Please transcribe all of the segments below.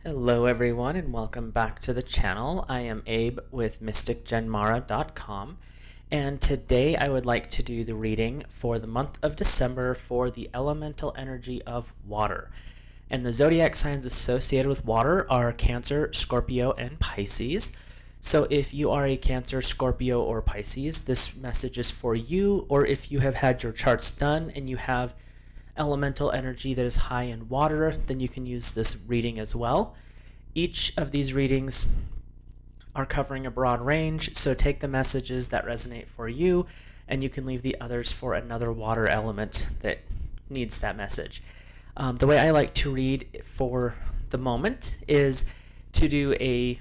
Hello everyone and welcome back to the channel. I am Abe with MysticGenmara.com, and today I would like to do the reading for the month of December for the elemental energy of water. And the zodiac signs associated with water are Cancer, Scorpio, and Pisces. So if you are a Cancer, Scorpio, or Pisces, this message is for you, or if you have had your charts done and you have elemental energy that is high in water, then you can use this reading as well. Each of these readings are covering a broad range, so take the messages that resonate for you, and you can leave the others for another water element that needs that message. The way I like to read for the moment is to do a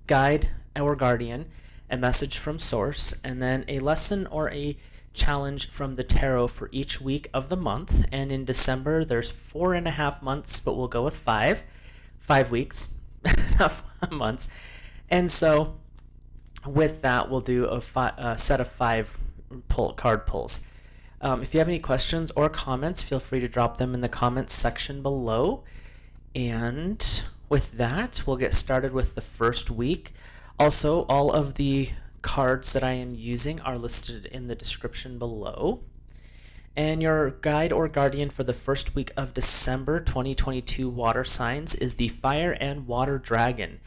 guide or guardian, a message from source, and then a lesson or a challenge from the tarot for each week of the month. And in December there's 4.5 months, but we'll go with 5 weeks not months. And so with that we'll do a set of 5 card pulls. If you have any questions or comments, feel free to drop them in the comments section below. And with that, we'll get started with the first week. Also, all of the cards that I am using are listed in the description below. And your guide or guardian for the first week of December 2022 water signs is the Fire and Water Dragon.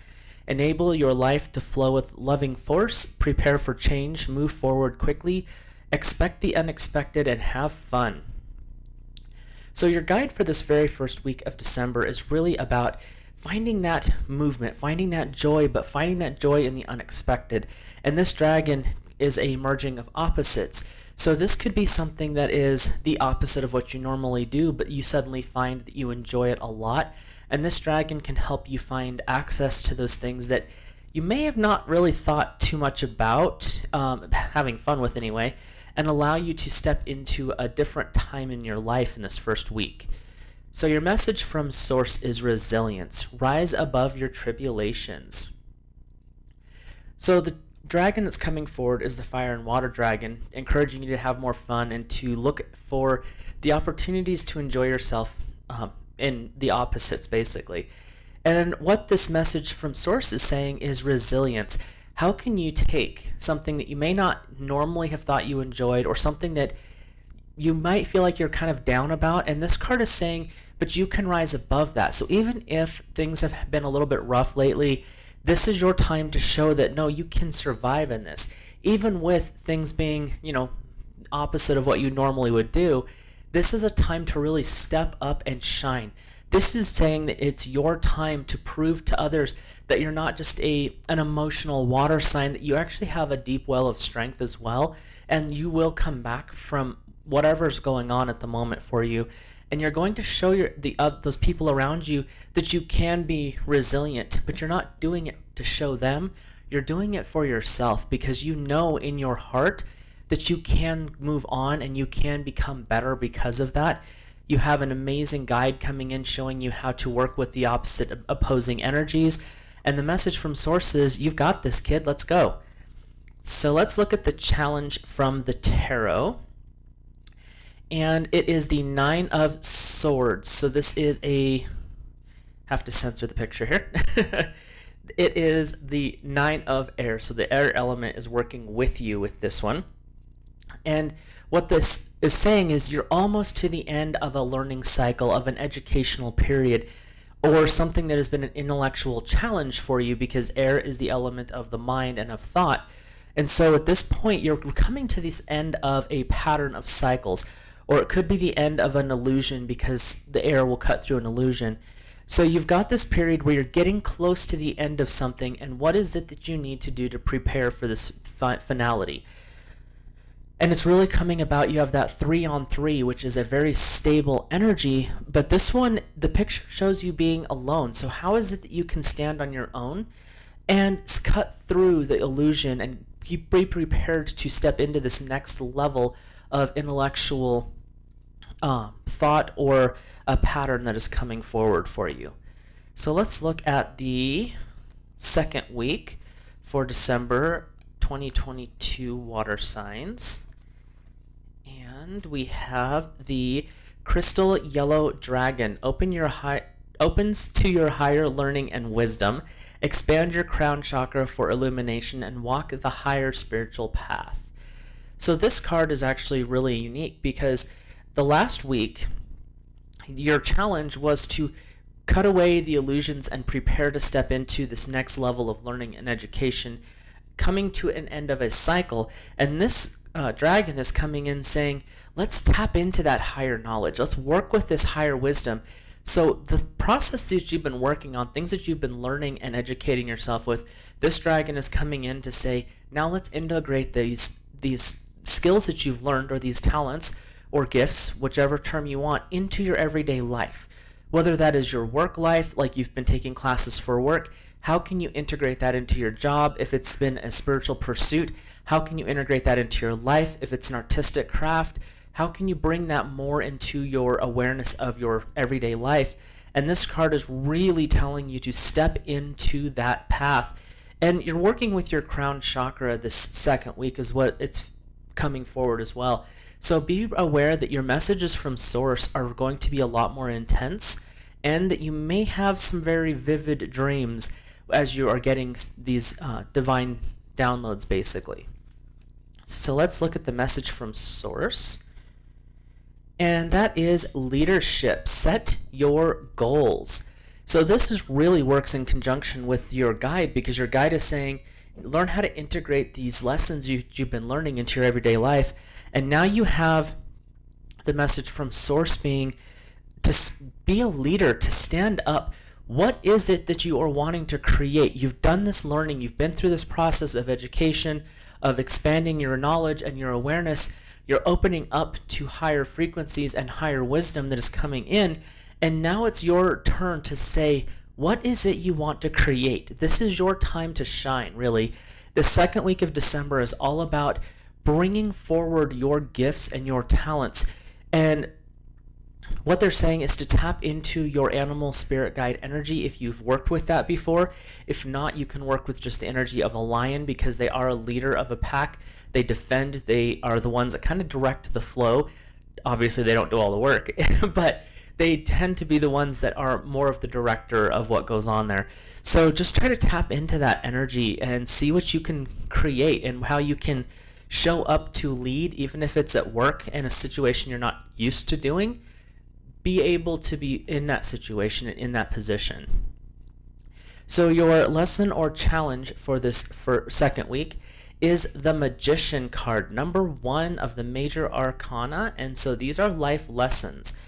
Enable your life to flow with loving force, prepare for change, move forward quickly, expect the unexpected, and have fun. So your guide for this very first week of December is really about finding that movement, finding that joy, but finding that joy in the unexpected. And this dragon is a merging of opposites. So this could be something that is the opposite of what you normally do, but you suddenly find that you enjoy it a lot. And this dragon can help you find access to those things that you may have not really thought too much about, having fun with anyway, and allow you to step into a different time in your life in this first week. So your message from source is resilience. Rise above your tribulations. So the dragon that's coming forward is the Fire and Water Dragon, encouraging you to have more fun and to look for the opportunities to enjoy yourself in the opposites, basically. And what this message from source is saying is resilience. How can you take something that you may not normally have thought you enjoyed, or something that you might feel like you're kind of down about, and this card is saying, but you can rise above that. So even if things have been a little bit rough lately, this is your time to show that no, you can survive in this. Even with things being, opposite of what you normally would do, this is a time to really step up and shine. This is saying that it's your time to prove to others that you're not just an emotional water sign, that you actually have a deep well of strength as well, and you will come back from whatever's going on at the moment for you. And you're going to show those people around you that you can be resilient, but you're not doing it to show them. You're doing it for yourself, because you know in your heart that you can move on and you can become better because of that. You have an amazing guide coming in showing you how to work with the opposite opposing energies. And the message from source is, you've got this, kid, let's go. So let's look at the challenge from the tarot. And it is the 9 of Swords. So this is have to censor the picture here. It is the 9 of Air. So the air element is working with you with this one. And what this is saying is you're almost to the end of a learning cycle, of an educational period, or something that has been an intellectual challenge for you, because air is the element of the mind and of thought. And so at this point, you're coming to this end of a pattern of cycles. Or it could be the end of an illusion, because the air will cut through an illusion. So you've got this period where you're getting close to the end of something, and what is it that you need to do to prepare for this finality? And it's really coming about, you have that 3-on-3, which is a very stable energy, but this one, the picture shows you being alone. So how is it that you can stand on your own and cut through the illusion and be prepared to step into this next level of intellectual thought, or a pattern that is coming forward for you? So let's look at the second week for December 2022 water signs. And we have the Crystal Yellow Dragon. Open your opens to your higher learning and wisdom. Expand your crown chakra for illumination and walk the higher spiritual path. So this card is actually really unique because the last week, your challenge was to cut away the illusions and prepare to step into this next level of learning and education, coming to an end of a cycle. And this dragon is coming in saying, let's tap into that higher knowledge. Let's work with this higher wisdom. So the process that you've been working on, things that you've been learning and educating yourself with, this dragon is coming in to say, now let's integrate these skills that you've learned, or these talents or gifts, whichever term you want, into your everyday life. Whether that is your work life, like you've been taking classes for work, how can you integrate that into your job? If it's been a spiritual pursuit, how can you integrate that into your life? If it's an artistic craft, how can you bring that more into your awareness of your everyday life? And this card is really telling you to step into that path. And you're working with your crown chakra this second week is what it's coming forward as well. So be aware that your messages from source are going to be a lot more intense, and that you may have some very vivid dreams as you are getting these divine downloads, basically. So let's look at the message from source. And that is leadership. Set your goals. So this really works in conjunction with your guide, because your guide is saying, learn how to integrate these lessons you've been learning into your everyday life. And now you have the message from source being to be a leader, to stand up. What is it that you are wanting to create? You've done this learning. You've been through this process of education, of expanding your knowledge and your awareness. You're opening up to higher frequencies and higher wisdom that is coming in. And now it's your turn to say, what is it you want to create? This is your time to shine, really. The second week of December is all about bringing forward your gifts and your talents. And what they're saying is to tap into your animal spirit guide energy if you've worked with that before. If not, you can work with just the energy of a lion, because they are a leader of a pack. They defend. They are the ones that kind of direct the flow. Obviously, they don't do all the work, but they tend to be the ones that are more of the director of what goes on there. So just try to tap into that energy and see what you can create and how you can show up to lead, even if it's at work in a situation you're not used to doing. Be able to be in that situation and in that position. So your lesson or challenge for this second week is the Magician card, number 1 of the major arcana. And so these are life lessons.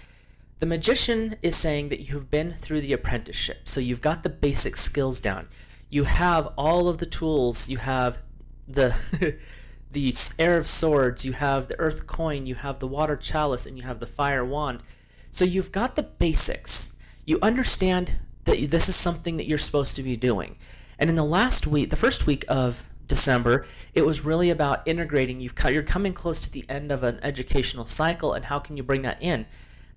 The Magician is saying that you've been through the apprenticeship. So you've got the basic skills down. You have all of the tools. You have the the Air of Swords. You have the Earth Coin. You have the Water Chalice. And you have the Fire Wand. So you've got the basics. You understand that this is something that you're supposed to be doing. And in the first week of December, it was really about integrating. You're coming close to the end of an educational cycle, and how can you bring that in?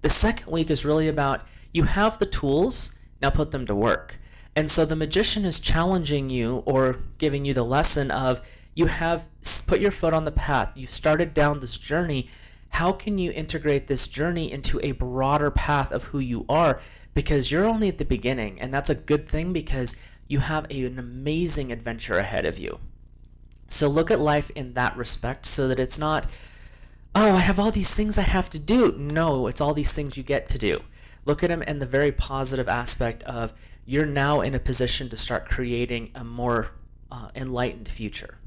The second week is really about, you have the tools, now put them to work. And so the Magician is challenging you, or giving you the lesson of, you have put your foot on the path. You've started down this journey. How can you integrate this journey into a broader path of who you are? Because you're only at the beginning, and that's a good thing, because you have an amazing adventure ahead of you. So look at life in that respect, so that it's not, oh, I have all these things I have to do. No, it's all these things you get to do. Look at them in the very positive aspect of, you're now in a position to start creating a more enlightened future.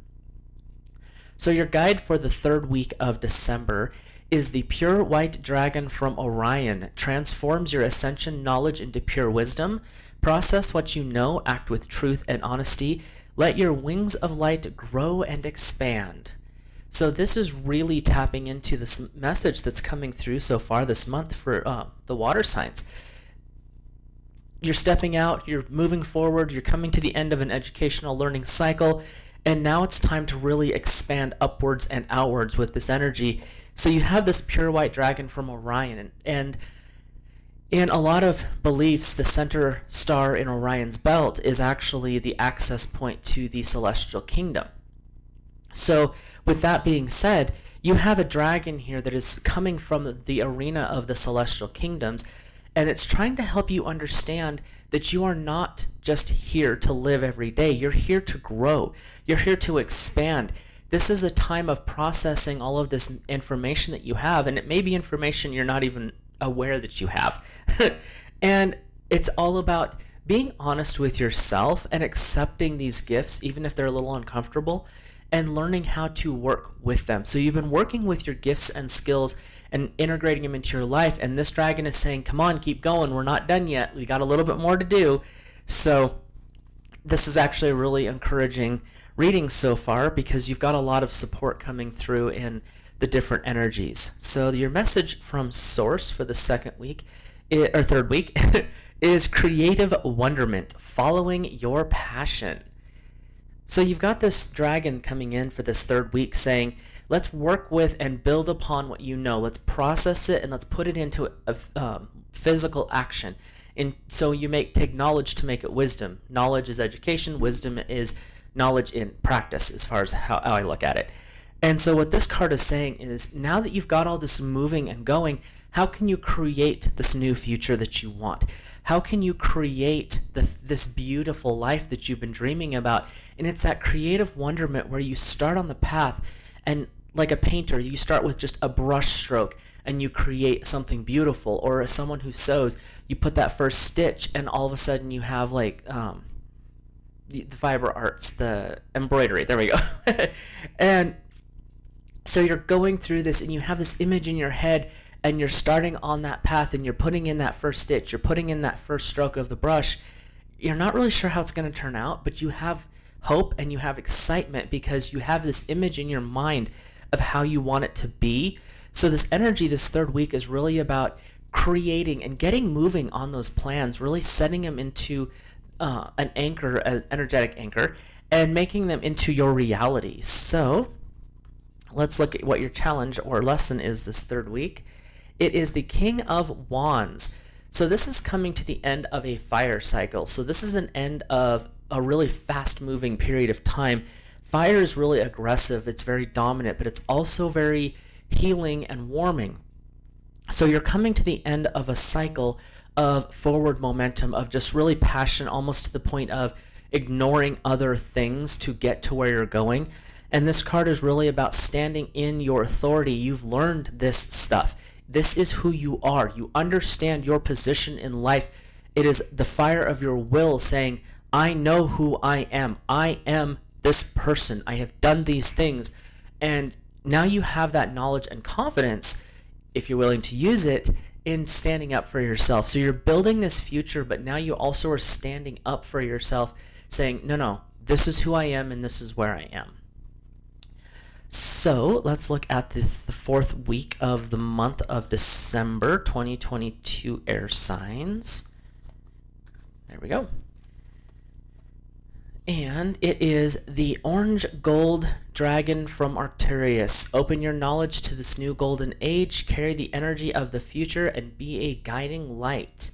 So your guide for the third week of December is the Pure White Dragon from Orion. Transforms your ascension knowledge into pure wisdom. Process what you know, act with truth and honesty. Let your wings of light grow and expand. So this is really tapping into this message that's coming through so far this month for the water signs. You're stepping out, you're moving forward, you're coming to the end of an educational learning cycle, and now it's time to really expand upwards and outwards with this energy. So you have this Pure White Dragon from Orion, and in a lot of beliefs, the center star in Orion's belt is actually the access point to the celestial kingdom. So with that being said, you have a dragon here that is coming from the arena of the celestial kingdoms, And it's trying to help you understand that you are not just here to live every day. You're here to grow. You're here to expand. This is a time of processing all of this information that you have, and it may be information you're not even aware that you have. And it's all about being honest with yourself and accepting these gifts, even if they're a little uncomfortable, and learning how to work with them. So you've been working with your gifts and skills and integrating them into your life, and this dragon is saying, come on, keep going, we're not done yet, we got a little bit more to do. So this is actually a really encouraging reading so far, because you've got a lot of support coming through in the different energies. So your message from Source for the third week is creative wonderment, following your passion. So you've got this dragon coming in for this third week saying, let's work with and build upon what you know. Let's process it and let's put it into a physical action. And so you take knowledge to make it wisdom. Knowledge is education. Wisdom is knowledge in practice, as far as how I look at it. And so what this card is saying is, now that you've got all this moving and going, how can you create this new future that you want? How can you create this beautiful life that you've been dreaming about? And it's that creative wonderment where you start on the path, and like a painter, you start with just a brush stroke and you create something beautiful. Or as someone who sews, you put that first stitch and all of a sudden you have like the fiber arts, the embroidery, there we go. And so you're going through this and you have this image in your head, and you're starting on that path and you're putting in that first stitch, you're putting in that first stroke of the brush. You're not really sure how it's going to turn out, but you have hope and you have excitement because you have this image in your mind of how you want it to be. So this energy this third week is really about creating and getting moving on those plans, really setting them into an anchor, an energetic anchor, and making them into your reality. So let's look at what your challenge or lesson is this third week. It is the King of Wands. So this is coming to the end of a fire cycle. So this is an end of a really fast-moving period of time. Fire is really aggressive. It's very dominant, but it's also very healing and warming. So you're coming to the end of a cycle of forward momentum, of just really passion, almost to the point of ignoring other things to get to where you're going. And this card is really about standing in your authority. You've learned this stuff. This is who you are. You understand your position in life. It is the fire of your will saying, I know who I am. I am this person. I have done these things. And now you have that knowledge and confidence, if you're willing to use it, in standing up for yourself. So you're building this future, but now you also are standing up for yourself, saying, no, this is who I am and this is where I am. So let's look at the fourth week of the month of December 2022 air signs. There we go. And it is the orange gold dragon from Arcturus. Open your knowledge to this new golden age, carry the energy of the future, and be a guiding light.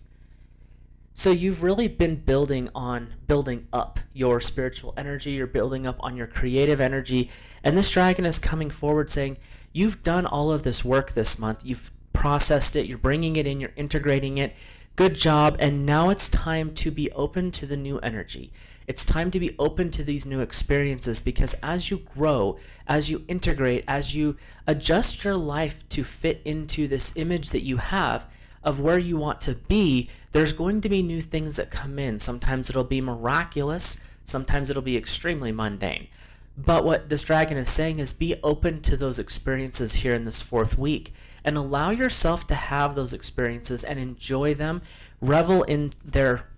So you've really been building up your spiritual energy, you're building up on your creative energy, and this dragon is coming forward saying, you've done all of this work this month, you've processed it, you're bringing it in, you're integrating it, good job, and now it's time to be open to the new energy. It's time to be open to these new experiences, because as you grow, as you integrate, as you adjust your life to fit into this image that you have of where you want to be, there's going to be new things that come in. Sometimes it'll be miraculous, sometimes it'll be extremely mundane. But what this dragon is saying is be open to those experiences here in this fourth week and allow yourself to have those experiences and enjoy them, revel in their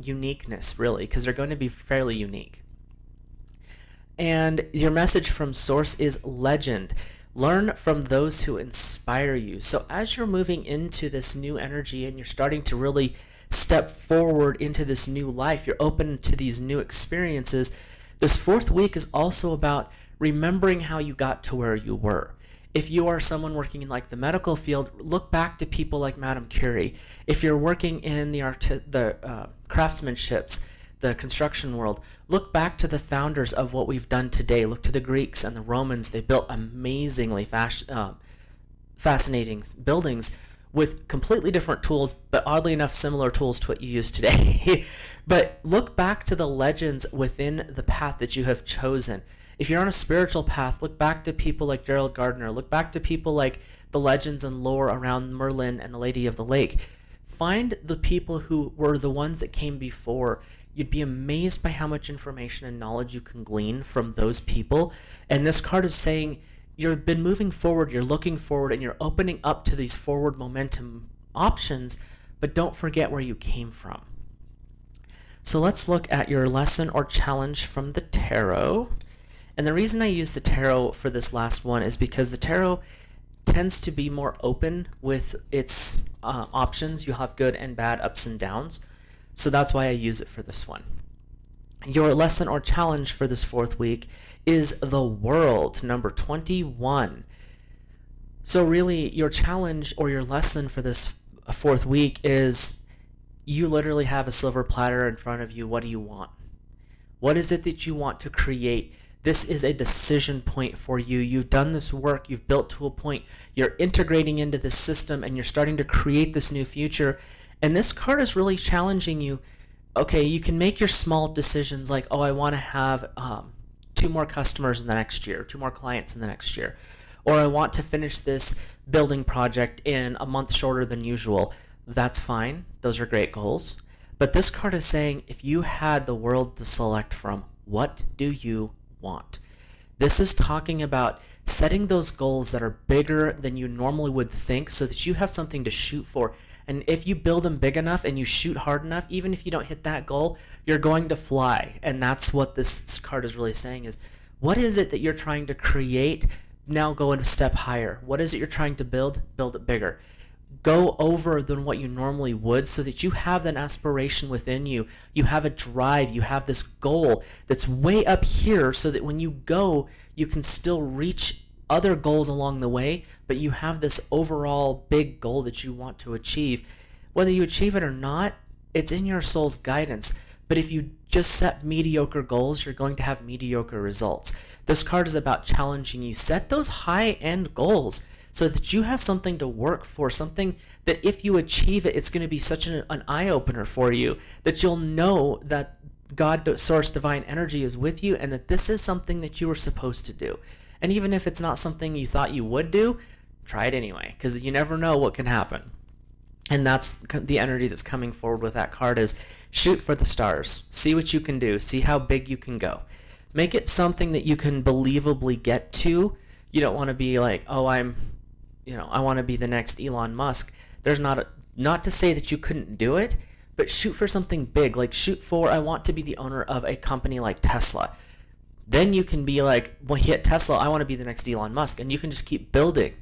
uniqueness, really, because they're going to be fairly unique. And your message from Source is legend. Learn from those who inspire you. So as you're moving into this new energy and you're starting to really step forward into this new life, you're open to these new experiences, this fourth week is also about remembering how you got to where you were. If you are someone working in like the medical field, look back to people like Madame Curie. If you're working in the craftsmanships, the construction world, look back to the founders of what we've done today. Look to the Greeks and the Romans. They built amazingly fascinating buildings with completely different tools, but oddly enough, similar tools to what you use today. But look back to the legends within the path that you have chosen. If you're on a spiritual path, look back to people like Gerald Gardner. Look back to people like the legends and lore around Merlin and the Lady of the Lake. Find the people who were the ones that came before. You'd be amazed by how much information and knowledge you can glean from those people. And this card is saying you've been moving forward, you're looking forward, and you're opening up to these forward momentum options, but don't forget where you came from. So let's look at your lesson or challenge from the tarot. And the reason I use the tarot for this last one is because the tarot tends to be more open with its options. You'll have good and bad, ups and downs. So that's why I use it for this one. Your lesson or challenge for this fourth week is the World, number 21. So really, your challenge or your lesson for this fourth week is you literally have a silver platter in front of you. What do you want? What is it that you want to create? This is a decision point for you. You've done this work. You've built to a point. You're integrating into this system, and you're starting to create this new future. And this card is really challenging you. Okay, you can make your small decisions like, oh, I want to have 2 more customers in the next year, 2 more clients in the next year. Or I want to finish this building project in a month shorter than usual. That's fine. Those are great goals. But this card is saying if you had the world to select from, what do you want? This is talking about setting those goals that are bigger than you normally would think so that you have something to shoot for. And if you build them big enough and you shoot hard enough, even if you don't hit that goal, you're going to fly. And that's what this card is really saying is, what is it that you're trying to create? Now go a step higher. What is it you're trying to build? Build it bigger. Go over than what you normally would so that you have an aspiration within you. You have a drive. You have this goal that's way up here so that when you go, you can still reach other goals along the way, but you have this overall big goal that you want to achieve. Whether you achieve it or not, it's in your soul's guidance. But if you just set mediocre goals, you're going to have mediocre results. This card is about challenging you. Set those high-end goals so that you have something to work for, something that if you achieve it, it's going to be such an eye-opener for you that you'll know that God, Source, Divine Energy is with you and that this is something that you were supposed to do. And even if it's not something you thought you would do, try it anyway, because you never know what can happen. And that's the energy that's coming forward with that card is shoot for the stars. See what you can do. See how big you can go. Make it something that you can believably get to. You don't want to be like, oh, I want to be the next Elon Musk. There's not to say that you couldn't do it, but shoot for something big. Like shoot for, I want to be the owner of a company like Tesla. Then you can be like, when you hit Tesla, I want to be the next Elon Musk, and you can just keep building.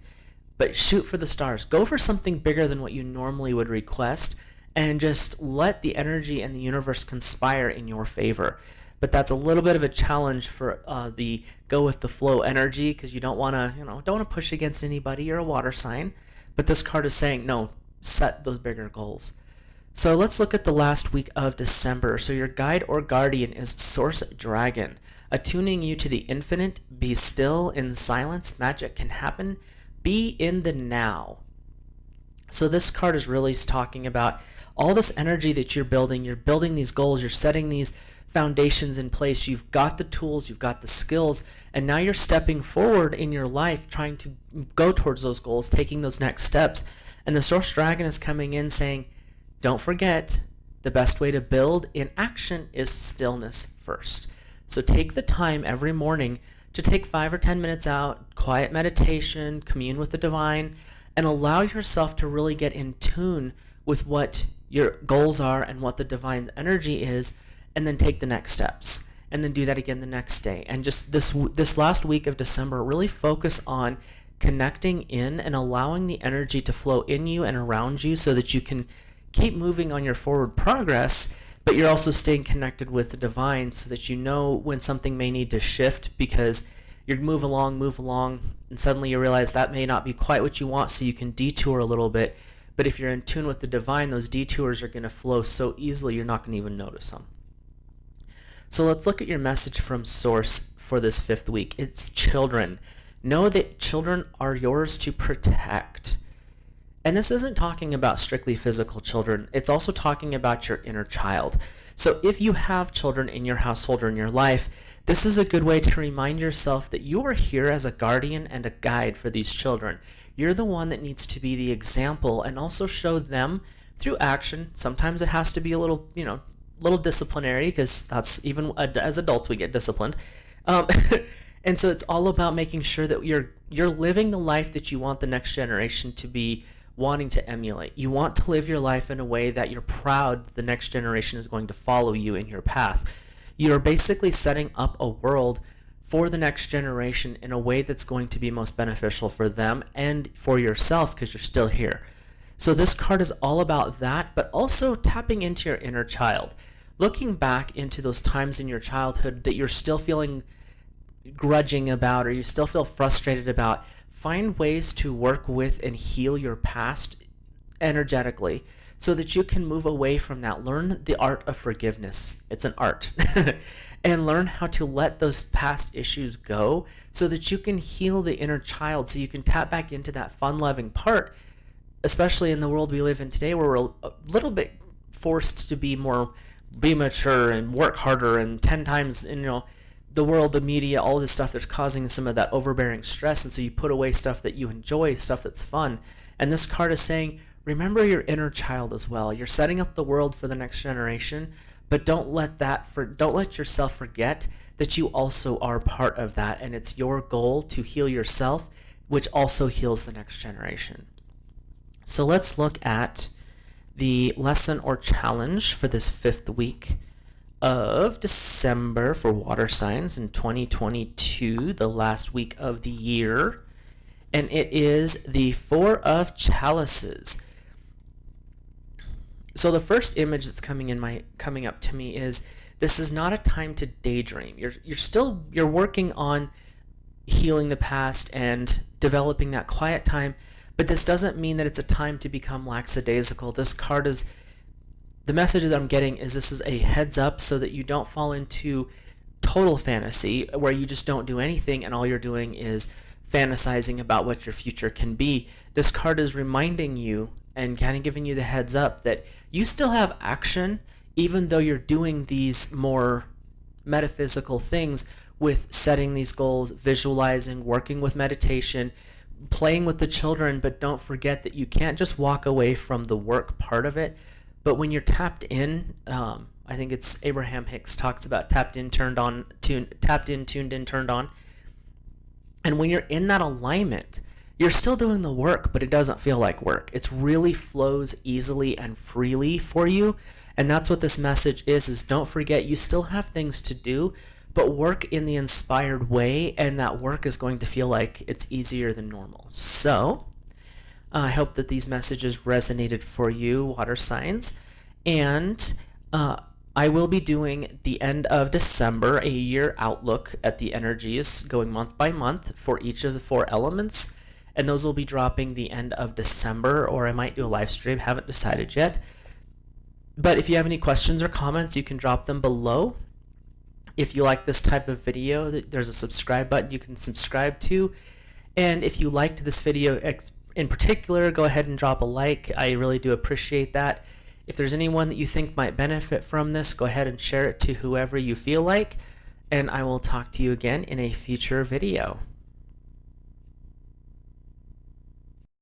But shoot for the stars. Go for something bigger than what you normally would request, and just let the energy and the universe conspire in your favor. But that's a little bit of a challenge for the go with the flow energy, because you don't want to push against anybody. You're a water sign. But this card is saying, no, set those bigger goals. So let's look at the last week of December. So your guide or guardian is Source Dragon, attuning you to the infinite. Be still in silence. Magic can happen. Be in the now. So this card is really talking about all this energy that you're building. You're building these goals. You're setting these foundations in place. You've got the tools. You've got the skills. And now you're stepping forward in your life, trying to go towards those goals, taking those next steps. And the Source Dragon is coming in saying, don't forget, the best way to build in action is stillness first. So take the time every morning to take 5 or 10 minutes out, quiet meditation, commune with the divine, and allow yourself to really get in tune with what your goals are and what the divine's energy is, and then take the next steps. And then do that again the next day. And just this last week of December, really focus on connecting in and allowing the energy to flow in you and around you so that you can keep moving on your forward progress, but you're also staying connected with the divine so that you know when something may need to shift, because you move along, and suddenly you realize that may not be quite what you want, so you can detour a little bit. But if you're in tune with the divine, those detours are going to flow so easily you're not going to even notice them. So let's look at your message from Source for this 5th week. It's children. Know that children are yours to protect. And this isn't talking about strictly physical children. It's also talking about your inner child. So if you have children in your household or in your life, this is a good way to remind yourself that you are here as a guardian and a guide for these children. You're the one that needs to be the example and also show them through action. Sometimes it has to be a little, little disciplinary, because that's even as adults we get disciplined. And so it's all about making sure that you're living the life that you want the next generation to be wanting to emulate. You want to live your life in a way that you're proud the next generation is going to follow you in your path. You're basically setting up a world for the next generation in a way that's going to be most beneficial for them and for yourself, because you're still here. So this card is all about that, but also tapping into your inner child. Looking back into those times in your childhood that you're still feeling grudging about, or you still feel frustrated about, find ways to work with and heal your past energetically so that you can move away from that. Learn the art of forgiveness. It's an art. And learn how to let those past issues go so that you can heal the inner child, so you can tap back into that fun-loving part, especially in the world we live in today, where we're a little bit forced to be mature and work harder, and 10 times, the world, the media, all this stuff that's causing some of that overbearing stress. And so you put away stuff that you enjoy, stuff that's fun. And this card is saying, remember your inner child as well. You're setting up the world for the next generation, but don't let yourself forget that you also are part of that, and it's your goal to heal yourself, which also heals the next generation. So let's look at the lesson or challenge for this 5th week of December for water signs in 2022, the last week of the year. And it is the 4 of Chalices. So the first image that's coming up to me is, this is not a time to daydream. You're working on healing the past and developing that quiet time, but this doesn't mean that it's a time to become lackadaisical. This card is, the message that I'm getting is, this is a heads up so that you don't fall into total fantasy where you just don't do anything and all you're doing is fantasizing about what your future can be. This card is reminding you and kind of giving you the heads up that you still have action, even though you're doing these more metaphysical things with setting these goals, visualizing, working with meditation, playing with the children. But don't forget that you can't just walk away from the work part of it. But when you're tapped in, I think it's Abraham Hicks talks about tapped in, tuned in, turned on. And when you're in that alignment, you're still doing the work, but it doesn't feel like work. It really flows easily and freely for you. And that's what this message is don't forget you still have things to do, but work in the inspired way, and that work is going to feel like it's easier than normal. So I hope that these messages resonated for you, water signs. And I will be doing the end of December, a year outlook at the energies going month by month for each of the 4 elements. And those will be dropping the end of December, or I might do a live stream. Haven't decided yet. But if you have any questions or comments, you can drop them below. If you like this type of video, there's a subscribe button you can subscribe to. And if you liked this video in particular, go ahead and drop a like. I really do appreciate that. If there's anyone that you think might benefit from this, go ahead and share it to whoever you feel like. And I will talk to you again in a future video.